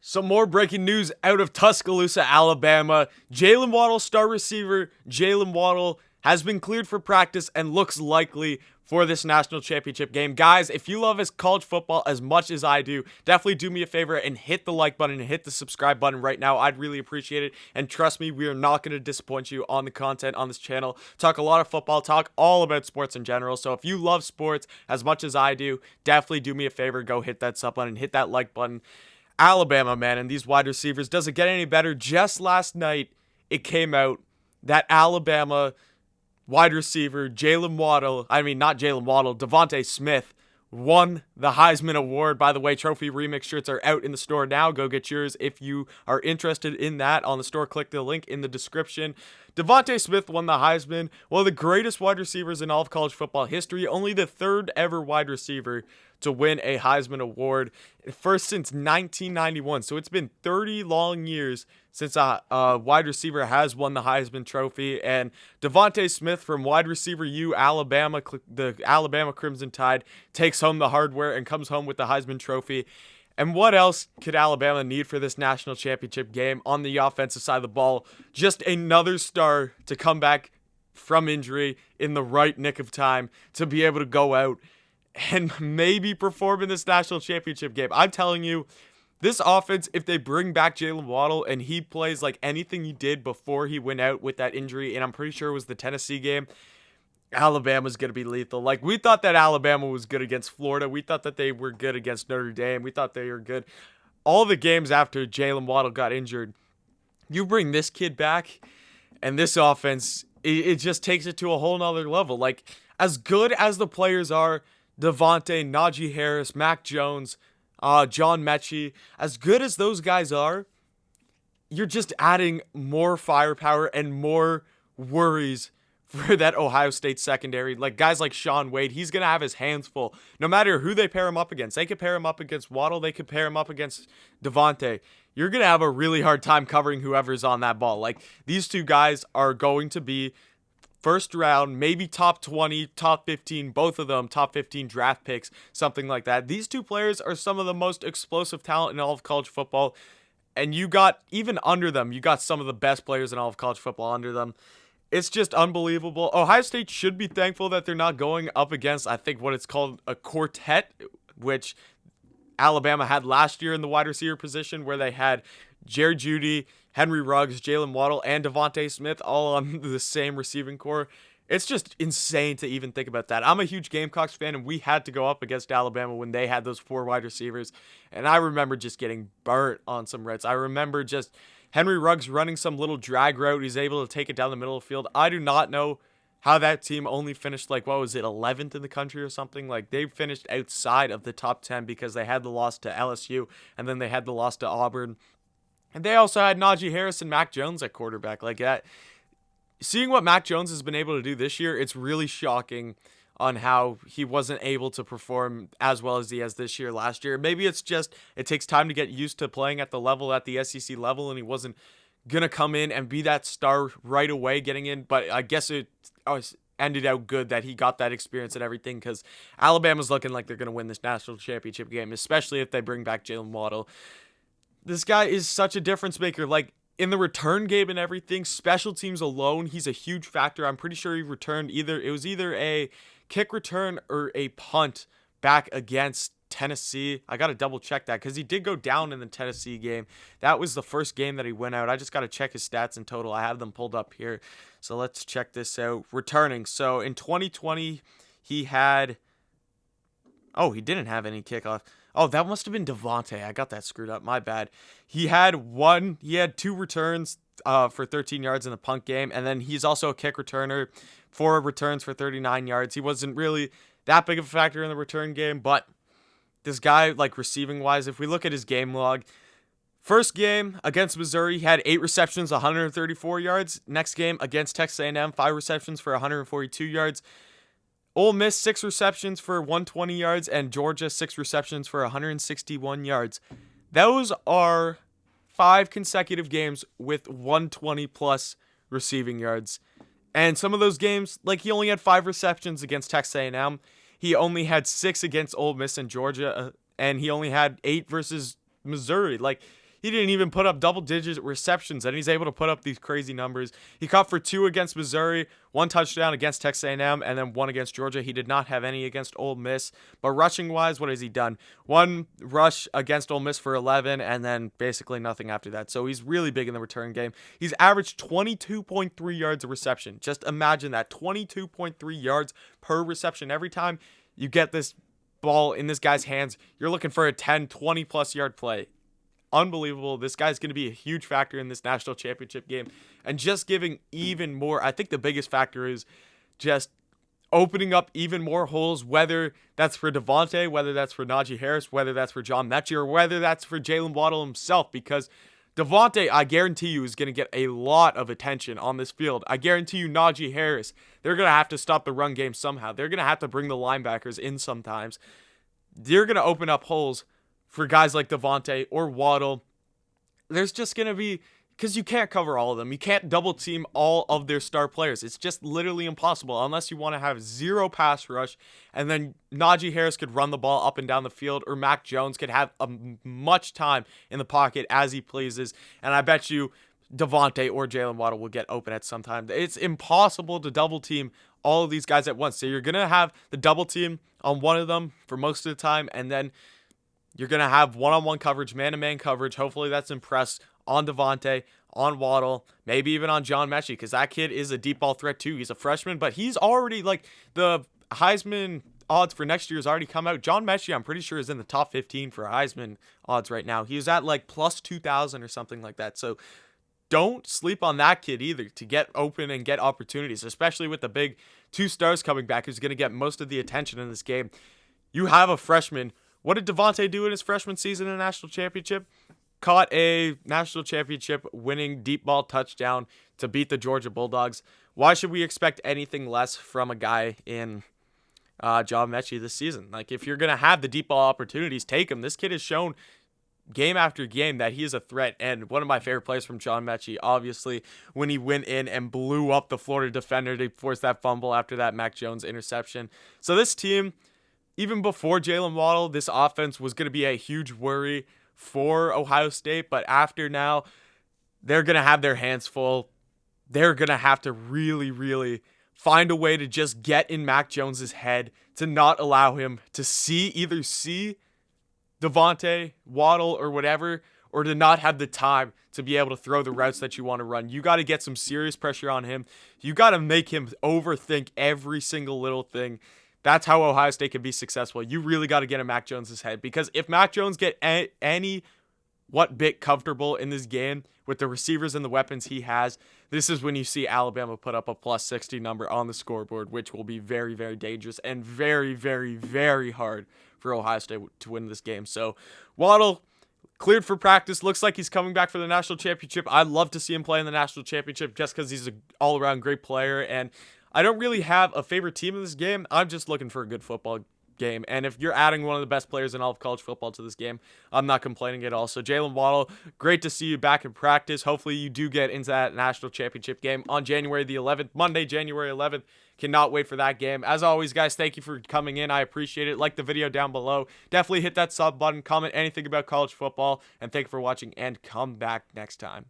Some more breaking news out of Tuscaloosa, Alabama. Jaylen Waddle, star receiver Jaylen Waddle, has been cleared for practice and looks likely for this national championship game. Guys, if you love college football as much as I do, definitely do me a favor and hit the like button and hit the subscribe button right now. I'd really appreciate it. And trust me, we are not going to disappoint you on the content on this channel. Talk a lot of football, talk all about sports in general. So if you love sports as much as I do, definitely do me a favor. Go hit that sub button, hit that like button. Alabama, man, and these wide receivers, does it get any better? Just last night, it came out that Alabama wide receiver not Jaylen Waddle, Devontae Smith won the Heisman Award. By the way, Trophy Remix shirts are out in the store now. Go get yours if you are interested in that. On the store, click the link in the description. Devontae Smith won the Heisman, one of the greatest wide receivers in all of college football history, only the third ever wide receiver to win a Heisman Award, first since 1991. So it's been 30 long years since a wide receiver has won the Heisman Trophy. And Devontae Smith from wide receiver U, Alabama, the Alabama Crimson Tide, takes home the hardware and comes home with the Heisman Trophy. And what else could Alabama need for this national championship game on the offensive side of the ball? Just another star to come back from injury in the right nick of time to be able to go out and maybe perform in this national championship game. I'm telling you, this offense, if they bring back Jaylen Waddle and he plays like anything he did before he went out with that injury, and I'm pretty sure it was the Tennessee game, Alabama's going to be lethal. Like, we thought that Alabama was good against Florida. We thought that they were good against Notre Dame. We thought they were good. All the games after Jaylen Waddle got injured, you bring this kid back, and this offense, it just takes it to a whole nother level. Like, as good as the players are, Devontae, Najee Harris, Mac Jones, John Mechie, as good as those guys are, you're just adding more firepower and more worries for that Ohio State secondary. Like, guys like Shaun Wade, he's going to have his hands full. No matter who they pair him up against. They could pair him up against Waddle. They could pair him up against Devontae. You're going to have a really hard time covering whoever's on that ball. Like, these two guys are going to be first round, maybe top 20, top 15, both of them top 15 draft picks, something like that. These two players are some of the most explosive talent in all of college football. And you got, even under them, you got some of the best players in all of college football under them. It's just unbelievable. Ohio State should be thankful that they're not going up against, I think, what it's called a quartet, which Alabama had last year in the wide receiver position, where they had Jerry Jeudy, Henry Ruggs, Jaylen Waddle, and Devontae Smith all on the same receiving core. It's just insane to even think about that. I'm a huge Gamecocks fan, and we had to go up against Alabama when they had those four wide receivers. And I remember just getting burnt on some routes. I remember just Henry Ruggs running some little drag route. He's able to take it down the middle of the field. I do not know how that team only finished, 11th in the country or something. Like, they finished outside of the top 10 because they had the loss to LSU, and then they had the loss to Auburn. And they also had Najee Harris and Mac Jones at quarterback. Like that, seeing what Mac Jones has been able to do this year, it's really shocking on how he wasn't able to perform as well as he has this year last year. Maybe it's just it takes time to get used to playing at the SEC level, and he wasn't going to come in and be that star right away getting in. But I guess it ended out good that he got that experience and everything, because Alabama's looking like they're going to win this national championship game, especially if they bring back Jaylen Waddle. This guy is such a difference maker. Like, in the return game and everything, special teams alone, he's a huge factor. I'm pretty sure he returned either a kick return or a punt back against Tennessee. I got to double check that because he did go down in the Tennessee game. That was the first game that he went out. I just got to check his stats in total. I have them pulled up here. So let's check this out. Returning. So in 2020, he didn't have any kickoff. Oh, that must have been Devontae. I got that screwed up. My bad. He had two returns for 13 yards in the punt game, and then he's also a kick returner, 4 returns for 39 yards. He wasn't really that big of a factor in the return game, but this guy, like, receiving-wise, if we look at his game log, first game against Missouri, he had 8 receptions, 134 yards. Next game against Texas A&M, 5 receptions for 142 yards. Ole Miss, 6 receptions for 120 yards, and Georgia, 6 receptions for 161 yards. Those are 5 consecutive games with 120-plus receiving yards. And some of those games, like, he only had 5 receptions against Texas A&M. He only had 6 against Ole Miss and Georgia, and he only had 8 versus Missouri. Like, He didn't even put up double-digit receptions, and he's able to put up these crazy numbers. He caught for 2 against Missouri, 1 touchdown against Texas A&M, and then 1 against Georgia. He did not have any against Ole Miss. But rushing-wise, what has he done? 1 rush against Ole Miss for 11, and then basically nothing after that. So he's really big in the return game. He's averaged 22.3 yards a reception. Just imagine that, 22.3 yards per reception. Every time you get this ball in this guy's hands, you're looking for a 10, 20-plus yard play. Unbelievable. This guy's going to be a huge factor in this national championship game, and just giving even more. I think the biggest factor is just opening up even more holes, whether that's for Devontae, whether that's for Najee Harris, whether that's for John Mechie, or whether that's for Jaylen Waddle himself, because Devontae, I guarantee you, is going to get a lot of attention on this field. I guarantee you Najee Harris, they're going to have to stop the run game somehow. They're going to have to bring the linebackers in sometimes. They're going to open up holes for guys like Devontae or Waddle. There's just going to be, because you can't cover all of them. You can't double team all of their star players. It's just literally impossible unless you want to have 0 pass rush, and then Najee Harris could run the ball up and down the field, or Mac Jones could have much time in the pocket as he pleases. And I bet you Devontae or Jaylen Waddle will get open at some time. It's impossible to double team all of these guys at once. So you're going to have the double team on one of them for most of the time, and then you're going to have one-on-one coverage, man-to-man coverage. Hopefully that's impressed on Devontae, on Waddle, maybe even on John Mechie, because that kid is a deep ball threat too. He's a freshman, but he's already, like, the Heisman odds for next year has already come out. John Mechie, I'm pretty sure, is in the top 15 for Heisman odds right now. He's at, like, plus 2,000 or something like that. So don't sleep on that kid either to get open and get opportunities, especially with the big 2 stars coming back who's going to get most of the attention in this game. You have a freshman. What did Devontae do in his freshman season in a national championship? Caught a national championship winning deep ball touchdown to beat the Georgia Bulldogs. Why should we expect anything less from a guy in John Mechie this season? Like, if you're going to have the deep ball opportunities, take him. This kid has shown game after game that he is a threat, and one of my favorite plays from John Mechie, obviously, when he went in and blew up the Florida defender to force that fumble after that Mac Jones interception. So this team, even before Jaylen Waddle, this offense was going to be a huge worry for Ohio State, but after now, they're going to have their hands full. They're going to have to really, really find a way to just get in Mac Jones's head, to not allow him to either see Devontae, Waddle, or whatever, or to not have the time to be able to throw the routes that you want to run. You got to get some serious pressure on him. You got to make him overthink every single little thing. That's how Ohio State can be successful. You really got to get in Mac Jones's head, because if Mac Jones get any bit comfortable in this game with the receivers and the weapons he has, this is when you see Alabama put up a plus 60 number on the scoreboard, which will be very, very dangerous and very, very, very hard for Ohio State to win this game. So Waddle cleared for practice. Looks like he's coming back for the national championship. I'd love to see him play in the national championship just because he's an all-around great player, and I don't really have a favorite team in this game. I'm just looking for a good football game. And if you're adding one of the best players in all of college football to this game, I'm not complaining at all. So Jaylen Waddle, great to see you back in practice. Hopefully you do get into that national championship game on January the 11th, Monday, January 11th. Cannot wait for that game. As always, guys, thank you for coming in. I appreciate it. Like the video down below. Definitely hit that sub button. Comment anything about college football. And thank you for watching, and come back next time.